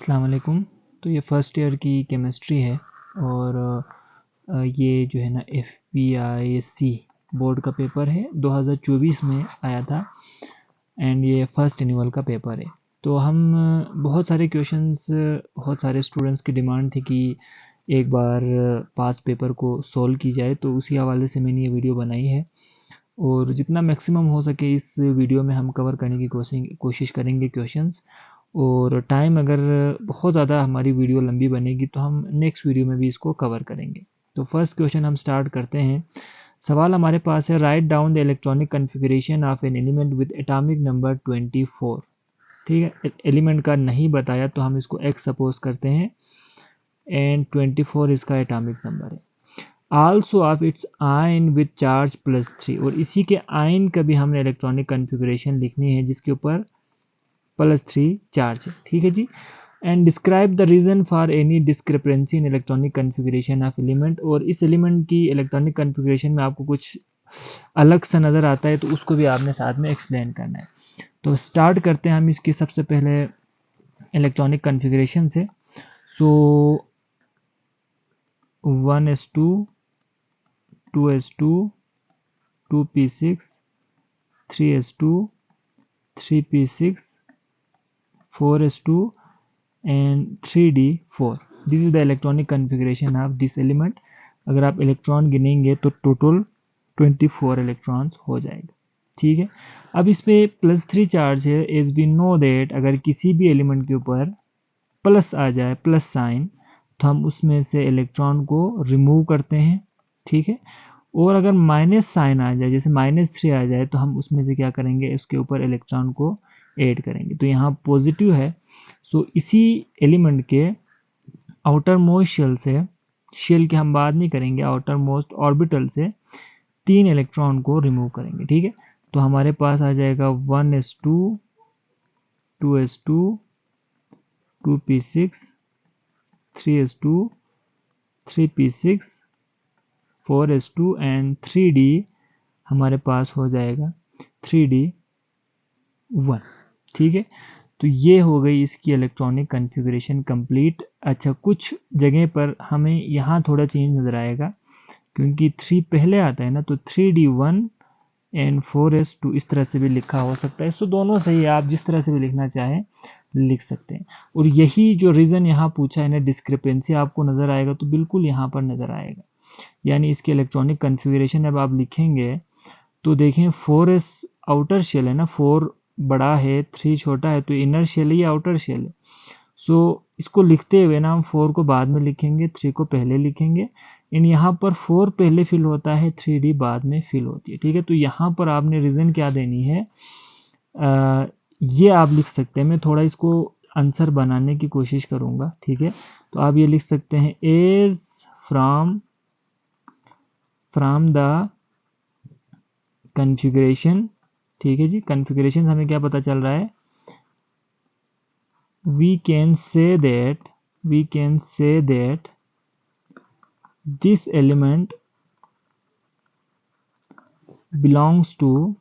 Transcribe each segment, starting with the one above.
अस्सलाम वालेकुम। तो ये फ़र्स्ट ईयर की केमिस्ट्री है और ये जो है ना FPISC बोर्ड का पेपर है, 2024 में आया था एंड ये फर्स्ट एनुअल का पेपर है। तो हम बहुत सारे क्वेश्चंस, बहुत सारे स्टूडेंट्स की डिमांड थी कि एक बार पास पेपर को सॉल्व की जाए, तो उसी हवाले से मैंने ये वीडियो बनाई है और जितना मैक्सिमम हो सके इस वीडियो में हम कवर करने की कोशिश करेंगे क्वेश्चंस। और टाइम अगर बहुत ज़्यादा हमारी वीडियो लंबी बनेगी तो हम नेक्स्ट वीडियो में भी इसको कवर करेंगे। तो फर्स्ट क्वेश्चन हम स्टार्ट करते हैं। सवाल हमारे पास है, write down the electronic configuration of an element with atomic number 24। ठीक है, एलिमेंट का नहीं बताया तो हम इसको x सपोज करते हैं एंड 24 इसका एटॉमिक नंबर है। Also of its ion with charge +3, और इसी के आयन का भी हमने इलेक्ट्रॉनिक कन्फिगरेशन लिखनी है जिसके ऊपर +3 चार्ज है। ठीक है जी। And describe the reason for any discrepancy in electronic configuration of element, और इस एलिमेंट की इलेक्ट्रॉनिक कन्फिगरेशन में आपको कुछ अलग सा नज़र आता है तो उसको भी आपने साथ में एक्सप्लेन करना है। तो स्टार्ट करते हैं हम इसकी सबसे पहले इलेक्ट्रॉनिक कन्फिगरेशन से। सो 1s2, 2s2, 2p6, 3s2, 3p6, 4s2 and 3d4. This is the electronic configuration of this element. अगर आप इलेक्ट्रॉन गिनेंगे तो टोटल 24 इलेक्ट्रॉन्स हो जाएगा। ठीक है, अब इस पे +3 चार्ज है। एज वी नो दैट अगर किसी भी एलिमेंट के ऊपर प्लस आ जाए, प्लस साइन, तो हम उसमें से इलेक्ट्रॉन को रिमूव करते हैं। ठीक है, और अगर माइनस साइन आ जाए, जैसे -3 आ जाए, तो हम उसमें से क्या करेंगे, उसके ऊपर इलेक्ट्रॉन को ऐड करेंगे। तो यहाँ पॉजिटिव है, सो इसी एलिमेंट के आउटर मोस्ट शेल से, शेल के हम बात नहीं करेंगे, आउटर मोस्ट ऑर्बिटल से 3 इलेक्ट्रॉन को रिमूव करेंगे। ठीक है, तो हमारे पास आ जाएगा 1s2, 2s2, 2p6, 3s2, 3p6, 4s2 and 3d हमारे पास हो जाएगा 3d1। ठीक है, तो ये हो गई इसकी इलेक्ट्रॉनिक कन्फिगरेशन कंप्लीट। अच्छा, कुछ जगह पर हमें यहाँ थोड़ा चेंज नज़र आएगा क्योंकि 3 पहले आता है ना, तो 3d1 एंड 4s2 इस तरह से भी लिखा हो सकता है। सो दोनों सही है, आप जिस तरह से भी लिखना चाहें लिख सकते हैं। और यही जो रीज़न यहाँ पूछा है ना, डिस्क्रिपेंसी आपको नज़र आएगा तो बिल्कुल यहाँ पर नज़र आएगा। यानी इसके इलेक्ट्रॉनिक कन्फिगरेशन अब आप लिखेंगे तो देखें 4s आउटर शेल है ना, 4 बड़ा है, 3 छोटा है, तो इनर शेल है, ये आउटर शेल है। सो इसको लिखते हुए ना हम 4 को बाद में लिखेंगे, 3 को पहले लिखेंगे। इन यहाँ पर 4 पहले फिल होता है, 3d बाद में फिल होती है। ठीक है, तो यहाँ पर आपने रीज़न क्या देनी है, ये आप लिख सकते हैं। मैं थोड़ा इसको आंसर बनाने की कोशिश करूँगा। ठीक है, तो आप ये लिख सकते हैं, एज फ्रॉम द कन्फिगरेशन। ठीक है जी, कन्फिगरेशन हमें क्या पता चल रहा है, we can say that this element belongs to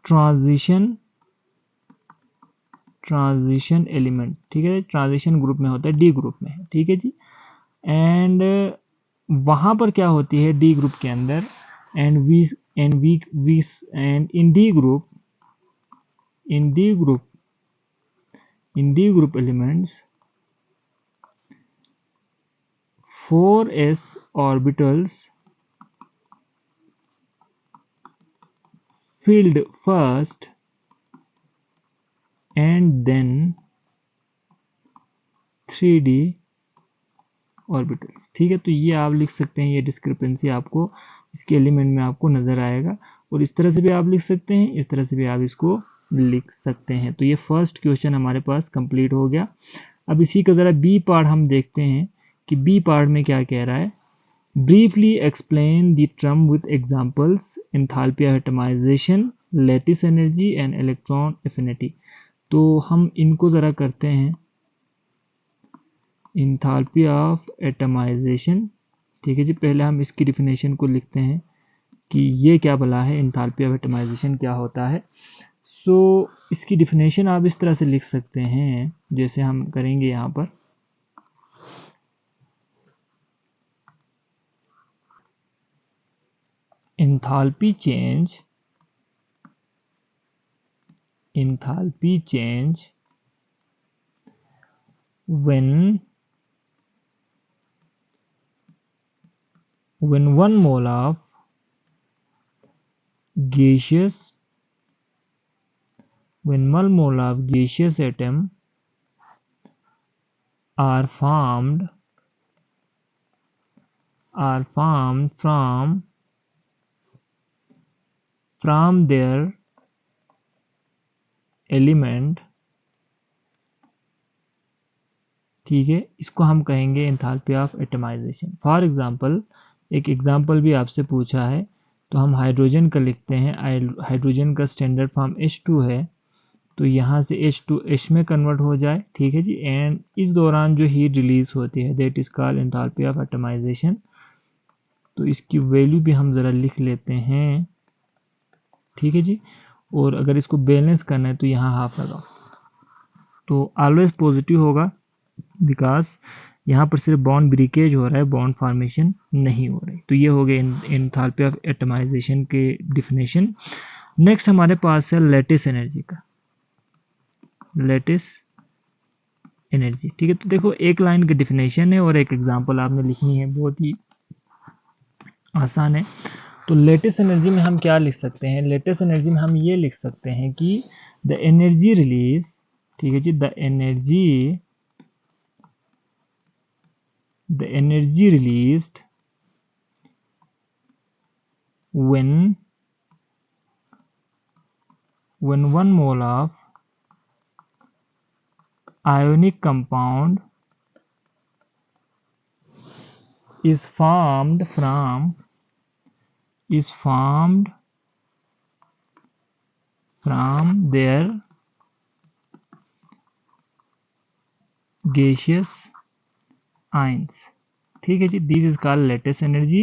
transition element. ठीक है, ट्रांजिशन ग्रुप में होता है, डी ग्रुप में है। ठीक है जी, एंड वहां पर क्या होती है डी ग्रुप के अंदर, and in D group elements 4s orbitals filled first and then 3d orbitals. ठीक है, तो ये आप लिख सकते हैं, ये डिस्क्रिपेंसी आपको इसके एलिमेंट में आपको नज़र आएगा। और इस तरह से भी आप लिख सकते हैं, इस तरह से भी आप इसको लिख सकते हैं। तो ये फर्स्ट क्वेश्चन हमारे पास कंप्लीट हो गया। अब इसी का ज़रा बी पार्ट हम देखते हैं कि बी पार्ट में क्या कह रहा है। Briefly explain the term with examples, enthalpy of atomization, lattice energy and electron affinity. तो हम इनको ज़रा करते हैं, एंथैल्पी ऑफ एटमाइजेशन। ठीक है जी, पहले हम इसकी डिफिनेशन को लिखते हैं कि ये क्या भला है, एंथैल्पी ऑफ एटमाइजेशन क्या होता है। सो इसकी डिफिनेशन आप इस तरह से लिख सकते हैं, जैसे हम करेंगे यहाँ पर। Enthalpy change when 1 mole of gaseous atom are formed from their element, ठीक है, इसको हम कहेंगे enthalpy of atomization. For example, एक एग्जांपल भी आपसे पूछा है, तो हम हाइड्रोजन का लिखते हैं। हाइड्रोजन का स्टैंडर्ड फॉर्म H2 है, तो यहाँ से H2 H में कन्वर्ट हो जाए, ठीक है जी। एंड इस दौरान जो हीट रिलीज होती है that is called enthalpy of atomization. तो इसकी वैल्यू भी हम ज़रा लिख लेते हैं, ठीक है जी। और अगर इसको बैलेंस करना है तो यहाँ हाफ लगाओ, तो ऑलवेज पॉजिटिव होगा, बिकॉज यहाँ पर सिर्फ बॉन्ड ब्रेकेज हो रहा है, बॉन्ड फॉर्मेशन नहीं हो रही। तो ये हो गए एंथैल्पी ऑफ एटमाइजेशन के डिफिनेशन। नेक्स्ट हमारे पास है लैटिस एनर्जी का, लैटिस एनर्जी, ठीक है। तो देखो एक लाइन की डिफिनेशन है और एक एग्जांपल आपने लिखनी है, बहुत ही आसान है। तो लेटेस्ट एनर्जी में हम क्या लिख सकते हैं? लेटेस्ट एनर्जी में हम ये लिख सकते हैं कि द एनर्जी रिलीज, ठीक है जी, the energy released when 1 mole of ionic compound is formed from their gaseous ions, ठीक है जी। This is called latest energy.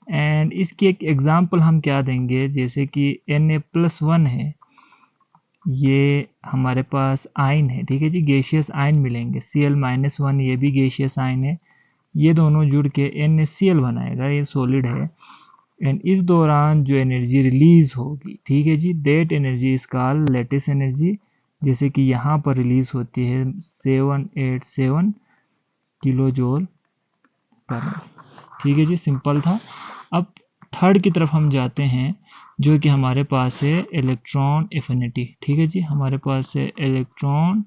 एंड इसकी एक एग्जांपल हम क्या देंगे, जैसे कि Na+1 है, ये हमारे पास आयन है, ठीक है जी, गैसियस आयन मिलेंगे। Cl-1 ये भी गैसियस आयन है, ये दोनों जुड़ के NaCl बनाएगा, ये सॉलिड है। एंड इस दौरान जो एनर्जी रिलीज होगी, ठीक है जी, that energy is called lattice energy. जैसे कि यहाँ पर रिलीज होती है 787 किलो जूल पर, ठीक है जी, सिंपल था। अब थर्ड की तरफ हम जाते हैं, जो कि हमारे पास है इलेक्ट्रॉन एफिनिटी, ठीक है जी, हमारे पास है इलेक्ट्रॉन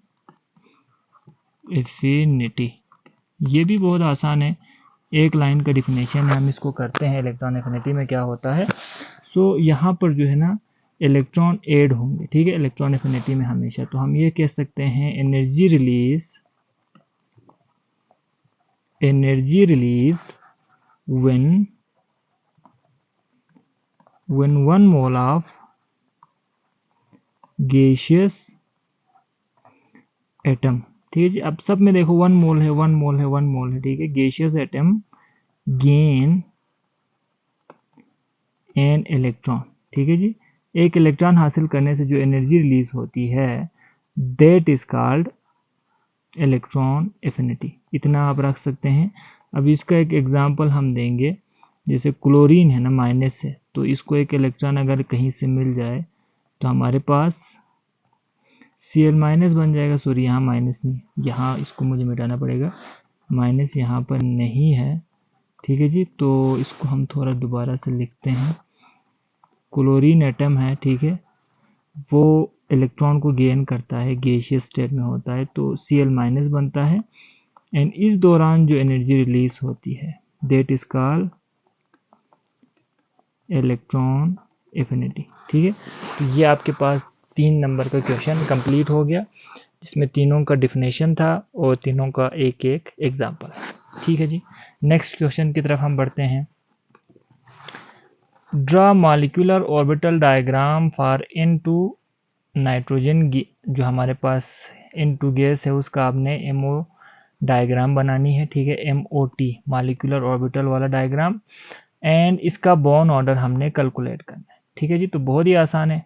एफिनिटी। ये भी बहुत आसान है, एक लाइन का डिफिनेशन है, हम इसको करते हैं। इलेक्ट्रॉन एफिनिटी में क्या होता है, सो यहाँ पर जो है ना इलेक्ट्रॉन ऐड होंगे, ठीक है, इलेक्ट्रॉन एफिनिटी में हमेशा। तो हम ये कह सकते हैं energy released when 1 mole of gaseous atom, ठीक है जी। अब सब में देखो 1 मोल है, 1 मोल है, 1 मोल है, ठीक है। Gaseous atom gain an electron, ठीक है जी, एक इलेक्ट्रॉन हासिल करने से जो एनर्जी रिलीज होती है that is called electron affinity. इतना आप रख सकते हैं। अब इसका एक एग्जांपल हम देंगे, जैसे क्लोरीन है ना, माइनस है, तो इसको एक इलेक्ट्रॉन अगर कहीं से मिल जाए तो हमारे पास Cl- बन जाएगा। सॉरी, यहाँ माइनस नहीं, यहाँ इसको मुझे मिटाना पड़ेगा, माइनस यहाँ पर नहीं है, ठीक है जी। तो इसको हम थोड़ा दोबारा से लिखते हैं। क्लोरीन एटम है, ठीक है, वो इलेक्ट्रॉन को गेन करता है, गैसियस स्टेट में होता है, तो Cl- बनता है। एंड इस दौरान जो एनर्जी रिलीज होती है that is called electron affinity, ठीक है। तो ये आपके पास 3 नंबर का क्वेश्चन कंप्लीट हो गया, जिसमें तीनों का डिफिनेशन था और तीनों का एक एक एग्जाम्पल, ठीक है जी। नेक्स्ट क्वेश्चन की तरफ हम बढ़ते हैं। Draw molecular orbital diagram for N2 nitrogen, जो हमारे पास N2 गैस है उसका आपने MO डायग्राम बनानी है, ठीक है, MOT मॉलिक्यूलर ऑर्बिटल वाला डायग्राम। एंड इसका बॉन्ड ऑर्डर हमने कैलकुलेट करना है, ठीक है जी। तो बहुत ही आसान है।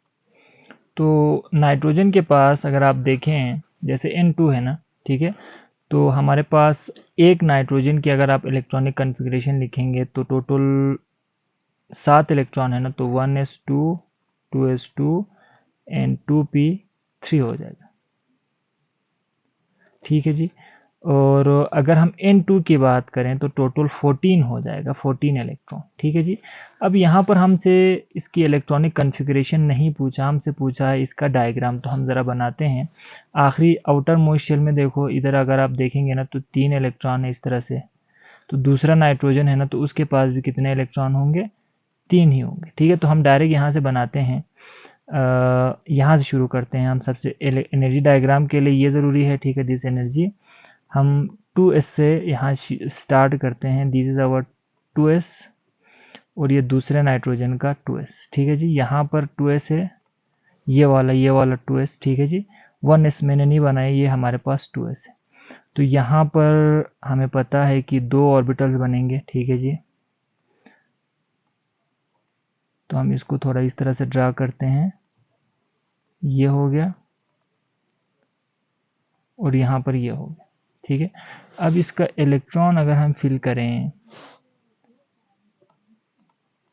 तो नाइट्रोजन के पास अगर आप देखें जैसे N2 है ना, ठीक है, तो हमारे पास एक नाइट्रोजन की अगर आप इलेक्ट्रॉनिक कन्फिग्रेशन लिखेंगे तो टोटल 7 इलेक्ट्रॉन है ना, तो 1s2 2s2 एंड 2p3 हो जाएगा, ठीक है जी। और अगर हम N2 की बात करें तो टोटल 14 हो जाएगा, 14 इलेक्ट्रॉन, ठीक है जी। अब यहाँ पर हमसे इसकी इलेक्ट्रॉनिक कन्फिग्रेशन नहीं पूछा, हमसे पूछा है इसका डायग्राम, तो हम ज़रा बनाते हैं। आखिरी आउटर मोस्ट शेल में देखो, इधर अगर आप देखेंगे ना तो 3 इलेक्ट्रॉन है इस तरह से, तो दूसरा नाइट्रोजन है ना, तो उसके पास भी कितने इलेक्ट्रॉन होंगे, 3 ही होंगे, ठीक है। तो हम डायरेक्ट यहाँ से बनाते हैं, यहाँ से शुरू करते हैं हम। सबसे एनर्जी डायग्राम के लिए ये ज़रूरी है, ठीक है, दिस एनर्जी हम 2s से यहाँ स्टार्ट करते हैं, दिस इज़ आवर 2s और ये दूसरे नाइट्रोजन का 2s, ठीक है जी। यहाँ पर 2s है, ये वाला 2s, ठीक है जी। 1s मैंने नहीं बनाया, ये हमारे पास 2s है। तो यहाँ पर हमें पता है कि 2 ऑर्बिटल्स बनेंगे, ठीक है जी। तो हम इसको थोड़ा इस तरह से ड्रा करते हैं, ये हो गया और यहाँ पर ये हो गया, ठीक है। अब इसका इलेक्ट्रॉन अगर हम फिल करें,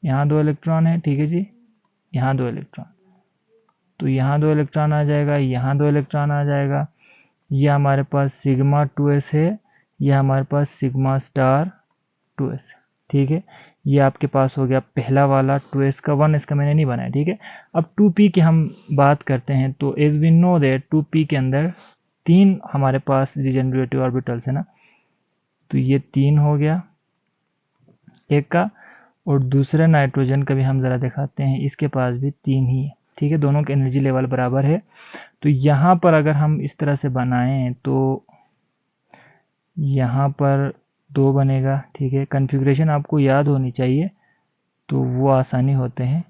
यहाँ 2 इलेक्ट्रॉन है, ठीक है जी, यहाँ 2 इलेक्ट्रॉन, तो यहाँ 2 इलेक्ट्रॉन आ जाएगा, यहाँ 2 इलेक्ट्रॉन आ जाएगा। ये हमारे पास सिग्मा 2s है, ये हमारे पास सिग्मा स्टार 2s है, ठीक है। ये आपके पास हो गया पहला वाला 2s का, 1s का मैंने नहीं बनाया, ठीक है। अब 2p की हम बात करते हैं, तो as we know that 2p के अंदर 3 हमारे पास रिजेनरेटिव ऑर्बिटल्स है ना, तो ये 3 हो गया एक का, और दूसरे नाइट्रोजन का भी हम ज़रा दिखाते हैं, इसके पास भी 3 ही है, ठीक है। दोनों के एनर्जी लेवल बराबर है। तो यहाँ पर अगर हम इस तरह से बनाएं तो यहाँ पर 2 बनेगा, ठीक है। कन्फिग्रेशन आपको याद होनी चाहिए, तो वो आसानी होते हैं।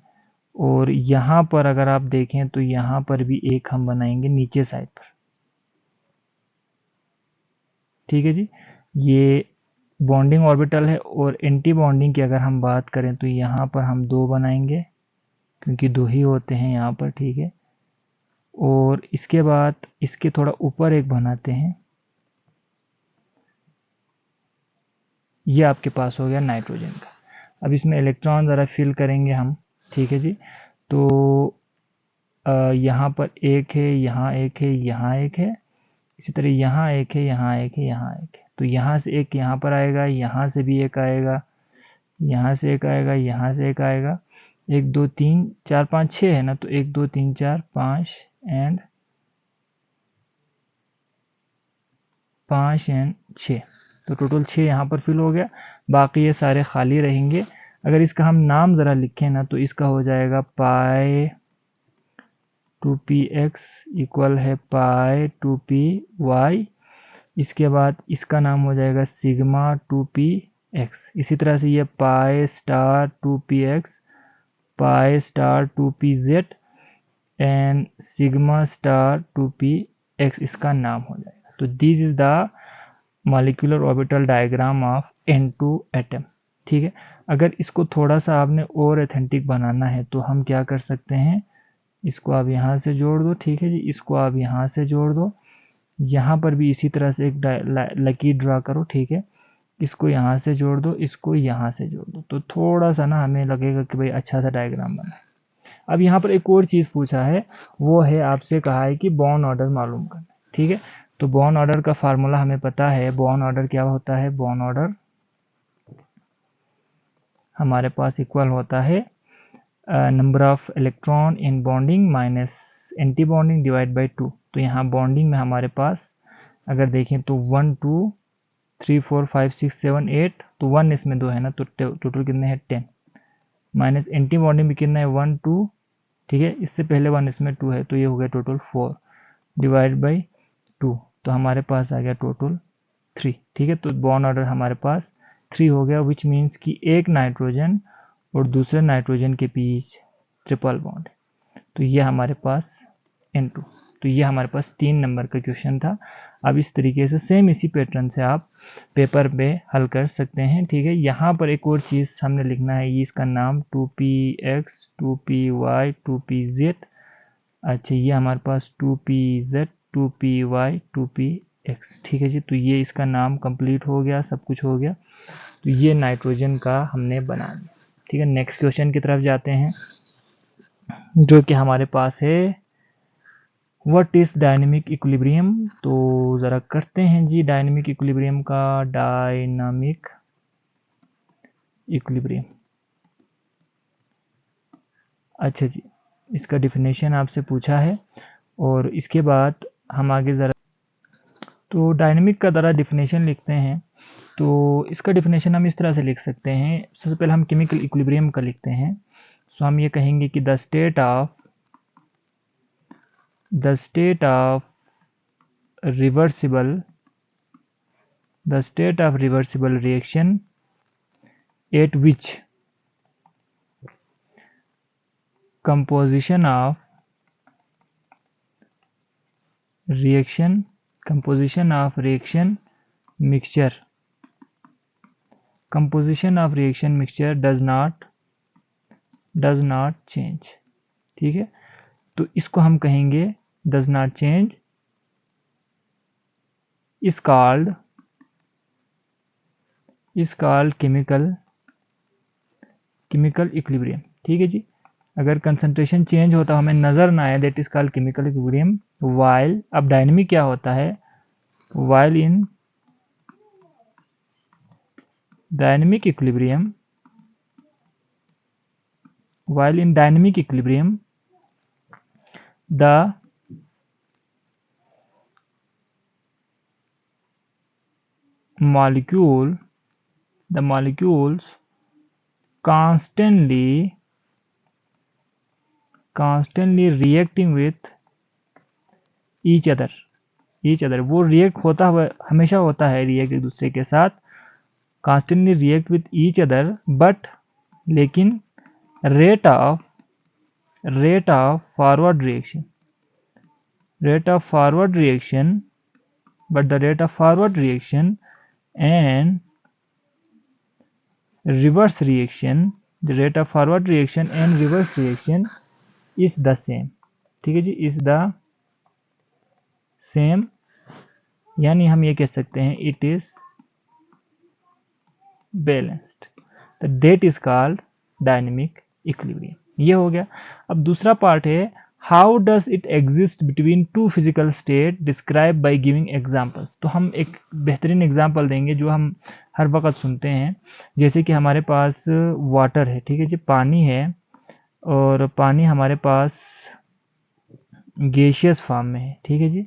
और यहाँ पर अगर आप देखें तो यहाँ पर भी एक हम बनाएंगे नीचे साइड पर, ठीक है जी। ये बॉन्डिंग ऑर्बिटल है, और एंटी बॉन्डिंग की अगर हम बात करें तो यहाँ पर हम 2 बनाएंगे, क्योंकि 2 ही होते हैं यहाँ पर, ठीक है। और इसके बाद इसके थोड़ा ऊपर एक बनाते हैं, ये आपके पास हो गया नाइट्रोजन का। अब इसमें इलेक्ट्रॉन ज़रा फिल करेंगे हम, ठीक है जी। तो यहाँ पर एक है, यहाँ एक है, यहाँ एक है, इसी तरह यहाँ एक है, यहाँ एक है, यहाँ एक है। तो यहाँ से एक यहाँ पर आएगा, यहाँ से भी एक आएगा, यहाँ से एक आएगा, यहाँ से एक आएगा, 1 2 3 4 5 6 है ना, तो 1 2 3 4 5 एंड 6, तो टोटल 6 यहाँ पर फिल हो गया। बाकी ये सारे खाली रहेंगे। अगर इसका हम नाम ज़रा लिखें ना, तो इसका हो जाएगा पाई 2px इक्वल है पाई 2py। इसके बाद इसका नाम हो जाएगा सिग्मा 2px। इसी तरह से ये pi star 2px, pi star 2pz and sigma star 2px इसका नाम हो जाएगा। तो this is the molecular orbital diagram of N2 atom, ठीक है। अगर इसको थोड़ा सा आपने और ऑथेंटिक बनाना है तो हम क्या कर सकते हैं, इसको आप यहाँ से जोड़ दो, ठीक है जी, इसको आप यहाँ से जोड़ दो, यहाँ पर भी इसी तरह से एक लकीर ड्रा करो, ठीक है। इसको यहाँ से जोड़ दो, इसको यहाँ से जोड़ दो, तो थोड़ा सा ना हमें लगेगा कि भाई अच्छा सा डायग्राम बना है। अब यहाँ पर एक और चीज़ पूछा है, वो है आपसे कहा है कि बॉन्ड ऑर्डर मालूम करना, ठीक है। तो बॉन्ड ऑर्डर का फार्मूला हमें पता है। बॉन्ड ऑर्डर क्या होता है, बॉन्ड ऑर्डर हमारे पास इक्वल होता है number of electron in bonding minus anti bonding divide by 2। तो यहाँ बॉन्डिंग में हमारे पास अगर देखें तो 1 2 3 4 5 6 7 8, तो 1 इसमें 2 है ना, तो टोटल कितने हैं 10, माइनस एंटी बॉन्डिंग में कितना है 1 2, ठीक है। इससे पहले 1 इसमें 2 है, तो ये हो गया टोटल 4 डिवाइड बाई 2, तो हमारे पास आ गया टोटल 3, ठीक है। तो बॉन्ड ऑर्डर हमारे पास 3 हो गया, विच मीन्स कि एक नाइट्रोजन और दूसरे नाइट्रोजन के बीच ट्रिपल बॉन्ड है। तो ये हमारे पास N2। तो ये हमारे पास 3 नंबर का क्वेश्चन था। अब इस तरीके से सेम इसी पैटर्न से आप पेपर पे हल कर सकते हैं, ठीक है। यहाँ पर एक और चीज़ हमने लिखना है, ये इसका नाम 2px 2py 2pz अच्छा, ये हमारे पास 2pz 2py 2px, ठीक है जी। तो ये इसका नाम कंप्लीट हो गया, सब कुछ हो गया। तो ये नाइट्रोजन का हमने बना दिया, ठीक है। नेक्स्ट क्वेश्चन की तरफ जाते हैं, जो कि हमारे पास है व्हाट इज डायनेमिक इक्विलिब्रियम। तो ज़रा करते हैं जी डायनेमिक इक्विलिब्रियम का, डायनामिक इक्विलिब्रियम। अच्छा जी, इसका डिफिनेशन आपसे पूछा है और इसके बाद हम आगे ज़रा, तो डायनेमिक का ज़रा डिफिनेशन लिखते हैं। तो इसका डिफिनेशन हम इस तरह से लिख सकते हैं। सबसे पहले हम केमिकल इक्विलिब्रियम का लिखते हैं। सो हम ये कहेंगे कि the state of reversible reaction at which composition of reaction mixture does not change, ठीक है। तो इसको हम कहेंगे does not change is called chemical equilibrium, ठीक है जी। अगर कंसंट्रेशन चेंज होता हमें नजर ना आए, that is called chemical equilibrium. While, अब डायनेमिक क्या होता है, while in dynamic equilibrium the molecules constantly reacting with each other, वो रिएक्ट होता हुआ हमेशा होता है, रिएक्ट एक दूसरे के साथ, constantly react with each other, but लेकिन rate of forward reaction but the rate of forward reaction and reverse reaction is the same, ठीक है जी, is the same। यानी हम ये कह सकते हैं it is balanced, तो that is called dynamic equilibrium। ये हो गया। अब दूसरा पार्ट है, how does it exist between two physical state, describe by giving examples. तो हम एक बेहतरीन एग्जांपल देंगे जो हम हर वक्त सुनते हैं। जैसे कि हमारे पास वाटर है, ठीक है जी, पानी है, और पानी हमारे पास गैसियस फॉर्म में है, ठीक है जी,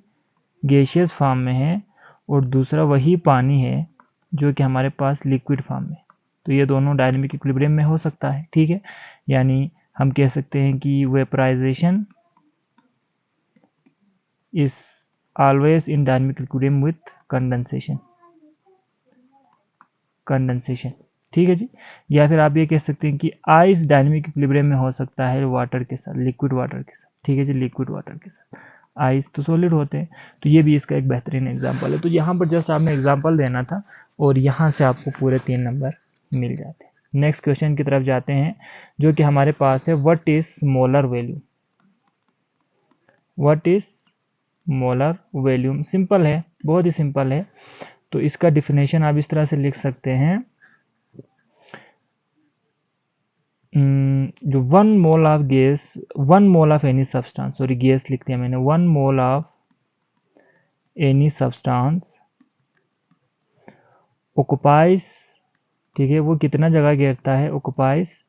गैसियस फॉर्म में है, और दूसरा वही पानी है जो कि हमारे पास लिक्विड फॉर्म में। तो ये दोनों डायनेमिक इक्विलिब्रियम में हो सकता है, ठीक है। यानी हम कह सकते हैं कि vaporization is always in dynamic equilibrium with condensation, ठीक है जी। या फिर आप ये कह सकते हैं कि आइस डायनेमिक इक्विलिब्रियम में हो सकता है वाटर के साथ, लिक्विड वाटर के साथ, ठीक है जी, लिक्विड वाटर के साथ। आइस तो सॉलिड होते हैं, तो ये भी इसका एक बेहतरीन एग्जांपल है। तो यहाँ पर जस्ट आपने एग्जांपल देना था और यहाँ से आपको पूरे 3 नंबर मिल जाते हैं। नेक्स्ट क्वेश्चन की तरफ जाते हैं, जो कि हमारे पास है, what is molar volume. Simple है, बहुत ही सिंपल है। तो इसका डिफिनेशन आप इस तरह से लिख सकते हैं, जो 1 mole of any substance, sorry gas लिख दिया मैंने, 1 mole of any substance occupies, ठीक है, वो कितना जगह घेरता है, ऑक्युपाइज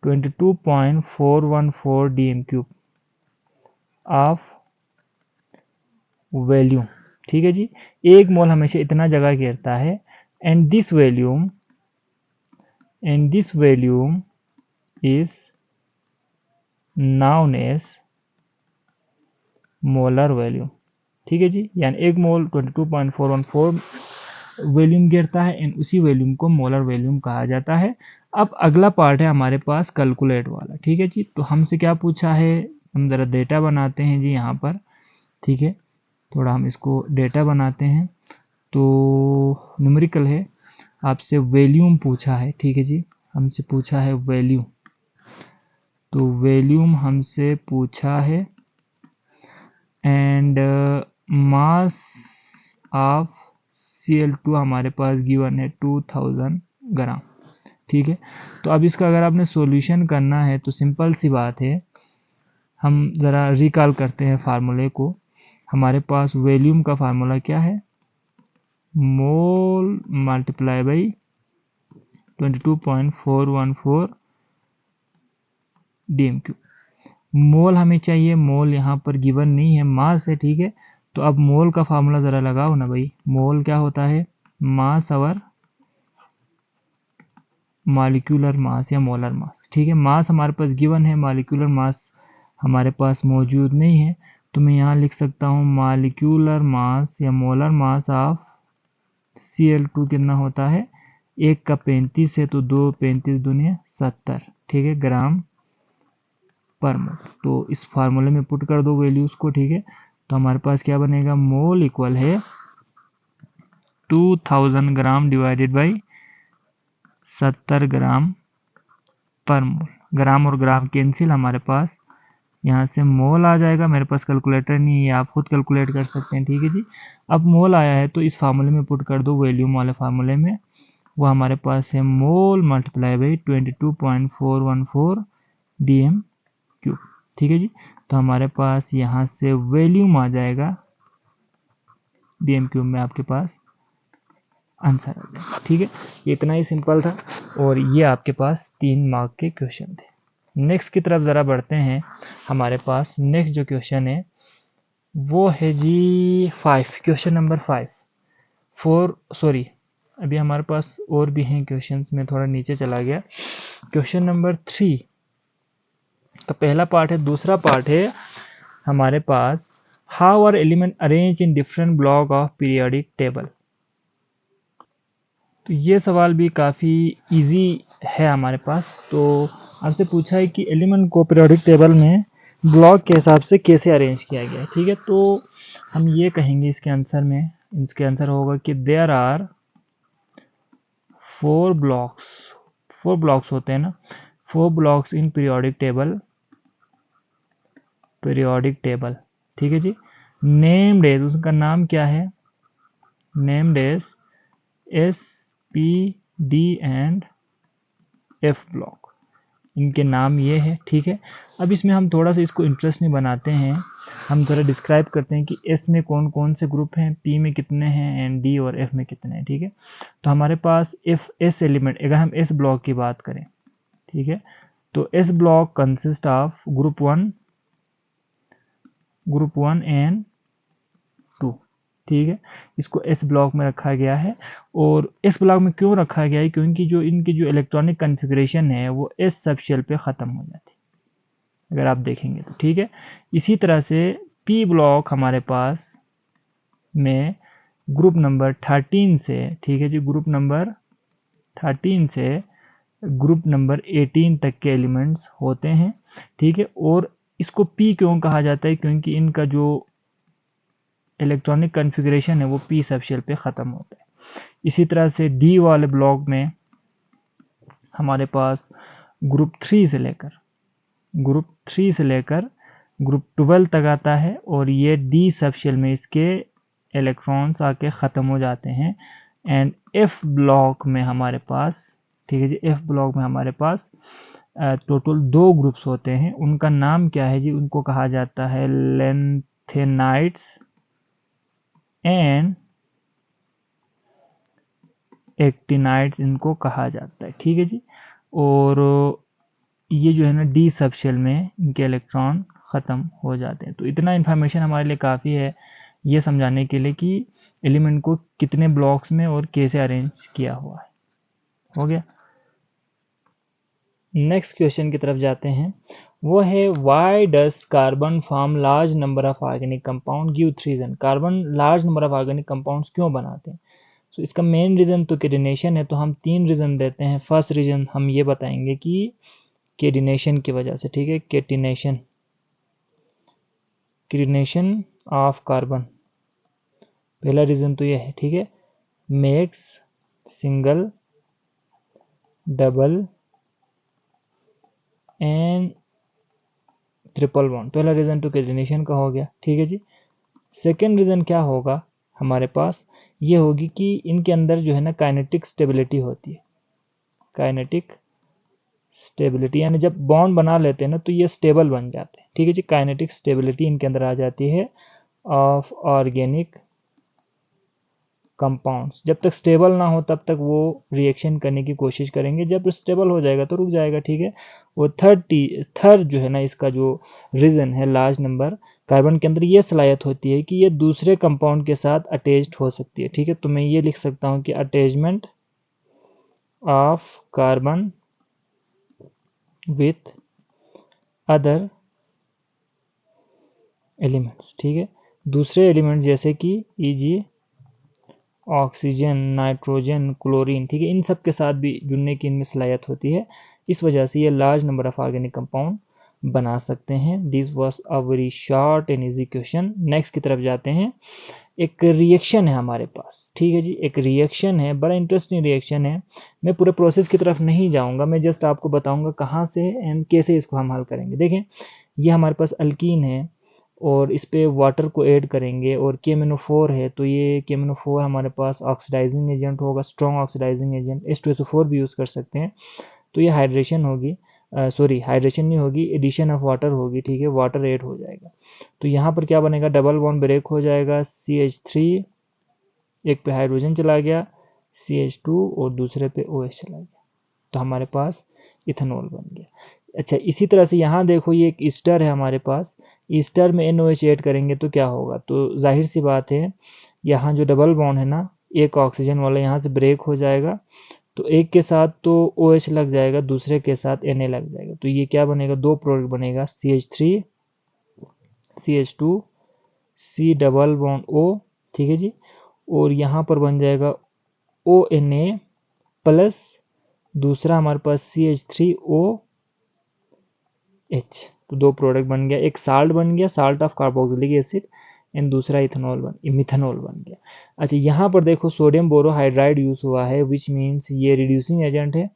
22.414 dm³ ऑफ वॉल्यूम, ठीक है जी। एक मोल हमेशा इतना जगह घेरता है, and this volume is known as molar volume, ठीक है जी। यानी एक मोल 22.414 वॉल्यूम घेरता है, एंड उसी वॉल्यूम को मोलर वॉल्यूम कहा जाता है। अब अगला पार्ट है हमारे पास कैलकुलेट वाला, ठीक है जी। तो हमसे क्या पूछा है, हम ज़रा डेटा बनाते हैं जी यहाँ पर, ठीक है, थोड़ा हम इसको डेटा बनाते हैं। तो न्यूमेरिकल है, आपसे वॉल्यूम पूछा है, ठीक है जी, हमसे पूछा है वॉल्यूम। तो वॉल्यूम हमसे पूछा है एंड मास ऑफ Cl2 हमारे पास गिवन है 2000 ग्राम। ठीक है, तो अब इसका अगर आपने सॉल्यूशन करना है तो सिंपल सी बात है, हम ज़रा रिकॉल करते हैं फार्मूले को। हमारे पास वॉल्यूम का फार्मूला क्या है, मोल मल्टीप्लाई बाई 22.414 dm³। मोल हमें चाहिए, मोल यहाँ पर गिवन नहीं है, मास है। ठीक है, तो अब मोल का फार्मूला ज़रा लगाओ ना भाई। मोल क्या होता है, मास अवर मॉलिक्यूलर मास या मोलर मास। ठीक है, मास हमारे पास गिवन है, मॉलिक्यूलर मास हमारे पास मौजूद नहीं है, तो मैं यहाँ लिख सकता हूँ मॉलिक्यूलर मास या मोलर मास ऑफ Cl2 कितना होता है, 1 का 35 है तो 2 35 दूनी 70। ठीक है, ग्राम पर मोल। तो इस फार्मूले में पुट कर दो वैल्यूज को। ठीक है, तो हमारे पास क्या बनेगा, मोल इक्वल है 2000 ग्राम डिवाइडेड बाई 70 ग्राम पर मोल। ग्राम और ग्राम कैंसिल, हमारे पास यहाँ से मोल आ जाएगा। मेरे पास कैलकुलेटर नहीं है, आप खुद कैलकुलेट कर सकते हैं। ठीक है जी, अब मोल आया है तो इस फार्मूले में पुट कर दो, वॉल्यूम वाले फार्मूले में। वो हमारे पास है मोल मल्टीप्लाई बाई 22.414 dm³। ठीक है जी, तो हमारे पास यहाँ से वॉल्यूम आ जाएगा dm³ में, आपके पास आंसर आ जाएगा। ठीक है, इतना ही सिंपल था और ये आपके पास 3 मार्क के क्वेश्चन थे। नेक्स्ट की तरफ ज़रा बढ़ते हैं। हमारे पास नेक्स्ट जो क्वेश्चन है वो है जी 5, क्वेश्चन नंबर 4 सॉरी, अभी हमारे पास और भी हैं क्वेश्चंस, में थोड़ा नीचे चला गया। क्वेश्चन नंबर 3 का पहला पार्ट है, दूसरा पार्ट है हमारे पास how are element arrange in different block of periodic table. तो ये सवाल भी काफ़ी इजी है हमारे पास। तो आपसे पूछा है कि एलिमेंट को पीरियोडिक टेबल में ब्लॉक के हिसाब से कैसे अरेंज किया गया है। ठीक है, तो हम ये कहेंगे इसके आंसर में, इसके आंसर होगा कि देयर आर 4 ब्लॉक्स होते हैं ना, 4 ब्लॉक्स इन पीरियोडिक टेबल। ठीक है जी, नेम्ड एज, उसका नाम क्या है, named as s p d and f block, इनके नाम ये है। ठीक है, अब इसमें हम थोड़ा सा इसको इंटरेस्ट नहीं बनाते हैं, हम थोड़ा डिस्क्राइब करते हैं कि एस में कौन कौन से ग्रुप हैं, पी में कितने हैं, एंड डी और एफ में कितने हैं। ठीक है, तो हमारे पास एस एलिमेंट, अगर हम एस ब्लॉक की बात करें, ठीक है, तो S block consist of group 1 and 2। ठीक है, इसको एस ब्लॉक में रखा गया है। और एस ब्लॉक में क्यों रखा गया है, क्योंकि जो इनकी जो इलेक्ट्रॉनिक कन्फिग्रेशन है वो एस सब शेल पे ख़त्म हो जाती है, अगर आप देखेंगे तो। ठीक है, इसी तरह से पी ब्लॉक हमारे पास में ग्रुप नंबर 13 से, ठीक है जी, ग्रुप नंबर 13 से ग्रुप नंबर 18 तक के एलिमेंट्स होते हैं। ठीक है, और इसको पी क्यों कहा जाता है, क्योंकि इनका जो इलेक्ट्रॉनिक कन्फिग्रेशन है वो पी सब शेल पे ख़त्म होता है। इसी तरह से डी वाले ब्लॉक में हमारे पास ग्रुप 3 से लेकर ग्रुप 12 तक आता है, और ये डी सब शेल में इसके इलेक्ट्रॉन्स आके ख़त्म हो जाते हैं। एंड एफ ब्लॉक में हमारे पास, ठीक है जी, एफ ब्लॉक में हमारे पास टोटल 2 ग्रुप्स होते हैं। उनका नाम क्या है जी, उनको कहा जाता है लेंथेनाइट्स एंड एक्टिनाइट्स, इनको कहा जाता है। ठीक है जी, और ये जो है ना डी सब शेल में इनके इलेक्ट्रॉन ख़त्म हो जाते हैं। तो इतना इन्फॉर्मेशन हमारे लिए काफ़ी है ये समझाने के लिए कि एलिमेंट को कितने ब्लॉक्स में और कैसे अरेंज किया हुआ है। हो गया, नेक्स्ट क्वेश्चन की तरफ जाते हैं। वो है why does carbon form large number of organic compound, give 3 reason. Carbon large number of organic compounds क्यों बनाते हैं। तो इसका मेन रीज़न तो केडिनेशन है, तो हम 3 रीज़न देते हैं। फर्स्ट रीज़न हम ये बताएंगे कि केडिनेशन की वजह से, ठीक है, केडिनेशन ऑफ कार्बन, पहला रीज़न तो ये है। ठीक है, makes single double and triple bond. पहला रीज़न तो कैटेनेशन का हो गया, ठीक है जी। सेकेंड रीज़न क्या होगा हमारे पास, ये होगी कि इनके अंदर जो है ना काइनेटिक स्टेबिलिटी होती है। काइनेटिक स्टेबिलिटी यानी जब बॉन्ड बना लेते हैं ना तो ये स्टेबल बन जाते हैं, ठीक है जी। काइनेटिक स्टेबिलिटी इनके अंदर आ जाती है ऑफ ऑर्गेनिक कंपाउंड्स। जब तक स्टेबल ना हो तब तक वो रिएक्शन करने की कोशिश करेंगे, जब स्टेबल हो जाएगा तो रुक जाएगा, ठीक है। वो थर्ड जो है ना इसका जो रीज़न है लार्ज नंबर, कार्बन के अंदर ये सलाहियत होती है कि ये दूसरे कंपाउंड के साथ अटैच्ड हो सकती है, ठीक है। तो मैं ये लिख सकता हूँ कि attachment of carbon with other elements, ठीक है। दूसरे एलिमेंट्स जैसे कि ई.जी. ऑक्सीजन, नाइट्रोजन, क्लोरीन, ठीक है, इन सब के साथ भी जुड़ने की इनमें सलाहियत होती है। इस वजह से ये large number of organic compound बना सकते हैं। This was a very short and easy question. Next की तरफ जाते हैं। एक रिएक्शन है हमारे पास, ठीक है जी, एक रिएक्शन है, बड़ा इंटरेस्टिंग रिएक्शन है। मैं पूरे प्रोसेस की तरफ नहीं जाऊंगा, मैं जस्ट आपको बताऊंगा कहाँ से एंड कैसे इसको हम हल करेंगे। देखें, ये हमारे पास अल्कीन है और इस पे वाटर को ऐड करेंगे और KMnO4 है, तो ये KMnO4 हमारे पास ऑक्सीडाइजिंग एजेंट होगा, स्ट्रॉन्ग ऑक्सीडाइजिंग एजेंट। H2SO4 भी यूज़ कर सकते हैं। तो ये हाइड्रेशन होगी, सॉरी हाइड्रेशन नहीं होगी, एडिशन ऑफ वाटर होगी, ठीक है, वाटर ऐड हो जाएगा। तो यहाँ पर क्या बनेगा, डबल बॉन्ड ब्रेक हो जाएगा, CH3, एक पे हाइड्रोजन चला गया, CH2 और दूसरे पे OH चला गया, तो हमारे पास इथेनॉल बन गया। अच्छा, इसी तरह से यहाँ देखो, ये एक ईस्टर है हमारे पास, ईस्टर में NOH ऐड करेंगे तो क्या होगा, तो जाहिर सी बात है यहाँ जो डबल बॉन्ड है ना, एक ऑक्सीजन वाला यहाँ से ब्रेक हो जाएगा, तो एक के साथ तो OH लग जाएगा, दूसरे के साथ Na लग जाएगा, तो ये क्या बनेगा, दो प्रोडक्ट बनेगा, CH3 CH2 C double bond O, ठीक है जी, और यहाँ पर बन जाएगा ONA प्लस दूसरा हमारे पास CH3OH, तो दो प्रोडक्ट बन गया, एक साल्ट बन गया, salt of carboxylic acid, and दूसरा मिथेनॉल बन गया। अच्छा, यहाँ पर देखो सोडियम बोरोहाइड्राइड यूज़ हुआ है, विच मीन्स ये रिड्यूसिंग एजेंट है,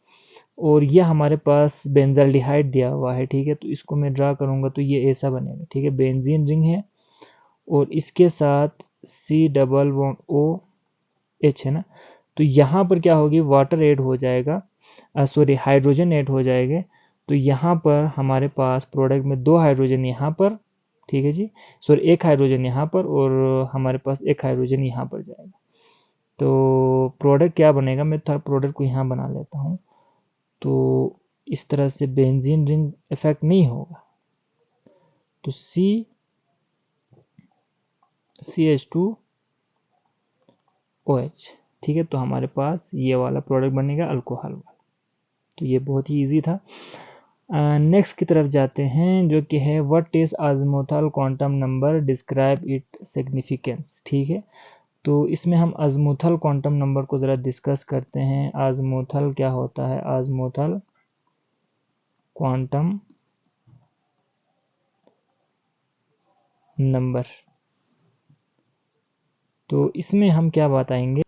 और ये हमारे पास बेंजाल्डिहाइड दिया हुआ है, ठीक है। तो इसको मैं ड्रा करूँगा तो ये ऐसा बनेगा, ठीक है, बेंजीन रिंग है और इसके साथ C डबल बॉन्ड OH है ना, तो यहाँ पर क्या होगी, वाटर ऐड हो जाएगा, सॉरी हाइड्रोजन ऐड हो जाएंगे, तो यहाँ पर हमारे पास प्रोडक्ट में दो हाइड्रोजन यहाँ पर, ठीक है जी, सॉरी एक हाइड्रोजन यहाँ पर और हमारे पास एक हाइड्रोजन यहाँ पर जाएगा। तो प्रोडक्ट क्या बनेगा, मैं थर्ड प्रोडक्ट को यहाँ बना लेता हूँ, तो इस तरह से बेंजीन रिंग इफेक्ट नहीं होगा, तो CH2OH, ठीक है। तो हमारे पास ये वाला प्रोडक्ट बनेगा अल्कोहल वाला। तो ये बहुत ही इजी था। नेक्स्ट की तरफ जाते हैं, जो कि है what is azimuthal quantum number, describe it significance, ठीक है। तो इसमें हम अज़मुथल क्वांटम नंबर को ज़रा डिस्कस करते हैं। अज़मुथल क्या होता है, अज़मुथल क्वांटम नंबर, तो इसमें हम क्या बताएंगे,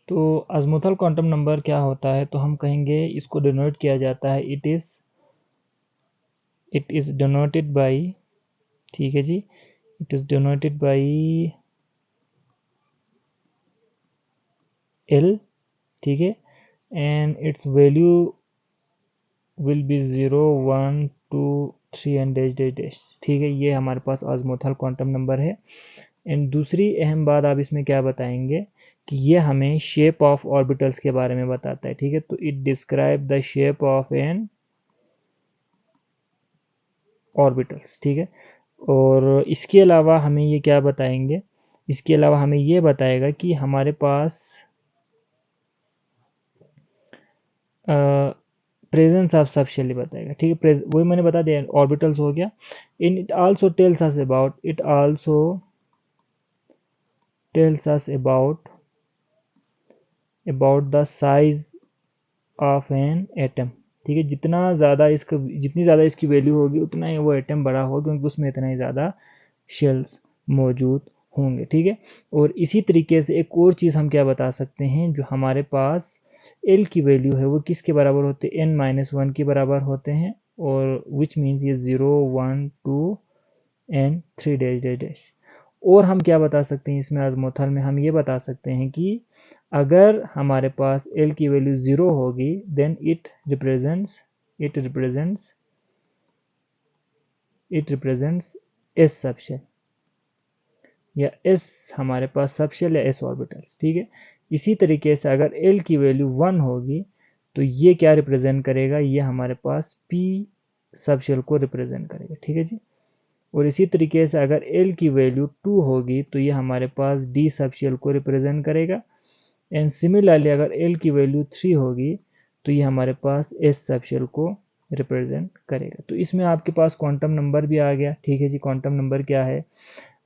तो अज़मुथल क्वांटम नंबर क्या होता है, तो हम कहेंगे इसको डिनोट किया जाता है, इट इज़ डिनोटेड बाई, ठीक है जी, it is denoted by L, ठीक है, and its value will be 0 1 2 3 and dash dash dash, ठीक है। ये हमारे पास अज़मुथल क्वांटम नंबर है। एंड दूसरी अहम बात आप इसमें क्या बताएंगे कि ये हमें शेप ऑफ ऑर्बिटल्स के बारे में बताता है, ठीक है। तो it describe the shape of an orbitals, ठीक है। और इसके अलावा हमें ये क्या बताएंगे, इसके अलावा हमें ये बताएगा कि हमारे पास प्रेजेंस ऑफ सब शेल बताएगा, ठीक है। वही मैंने बता दिया, ऑर्बिटल्स हो गया। In it also tells us about the size of an atom, ठीक है। जितनी ज़्यादा इसकी वैल्यू होगी उतना ही वो एटम बड़ा होगा, क्योंकि उसमें इतना ही ज़्यादा शेल्स मौजूद होंगे, ठीक है। और इसी तरीके से एक और चीज़ हम क्या बता सकते हैं, जो हमारे पास एल की वैल्यू है वो किसके बराबर होते हैं, n-1 के बराबर होते हैं, और विच मीन्स ये 0 1 2 एंड 3 डैश डैश डैश। और हम क्या बता सकते हैं इसमें आज़मूथल में, हम ये बता सकते हैं कि अगर हमारे पास L की वैल्यू 0 होगी then it represents S subshell, या S हमारे पास सबशेल या S ऑर्बिटल्स, ठीक है। इसी तरीके से अगर L की वैल्यू 1 होगी तो ये क्या रिप्रेजेंट करेगा, ये हमारे पास P सबशेल को रिप्रेजेंट करेगा, ठीक है जी। और इसी तरीके से अगर L की वैल्यू 2 होगी तो ये हमारे पास D सबशेल को रिप्रेजेंट करेगा। एंड सिमिलरली अगर L की वैल्यू 3 होगी तो ये हमारे पास S सबशेल को रिप्रेजेंट करेगा। तो इसमें आपके पास क्वांटम नंबर भी आ गया, ठीक है जी। क्वांटम नंबर क्या है,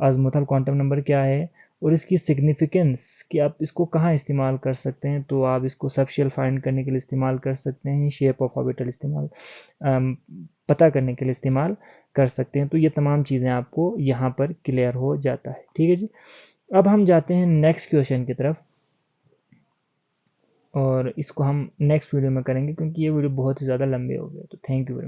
आज़मूथल क्वांटम नंबर क्या है, और इसकी सिग्निफिकेंस कि आप इसको कहाँ इस्तेमाल कर सकते हैं, तो आप इसको सबशेल फाइंड करने के लिए इस्तेमाल कर सकते हैं, शेप ऑफ ऑर्बिटल इस्तेमाल पता करने के लिए इस्तेमाल कर सकते हैं। तो ये तमाम चीज़ें आपको यहाँ पर क्लियर हो जाता है, ठीक है जी। अब हम जाते हैं नेक्स्ट क्वेश्चन की तरफ, और इसको हम नेक्स्ट वीडियो में करेंगे क्योंकि ये वीडियो बहुत ही ज़्यादा लंबे हो गए। तो थैंक यू वेरी मच।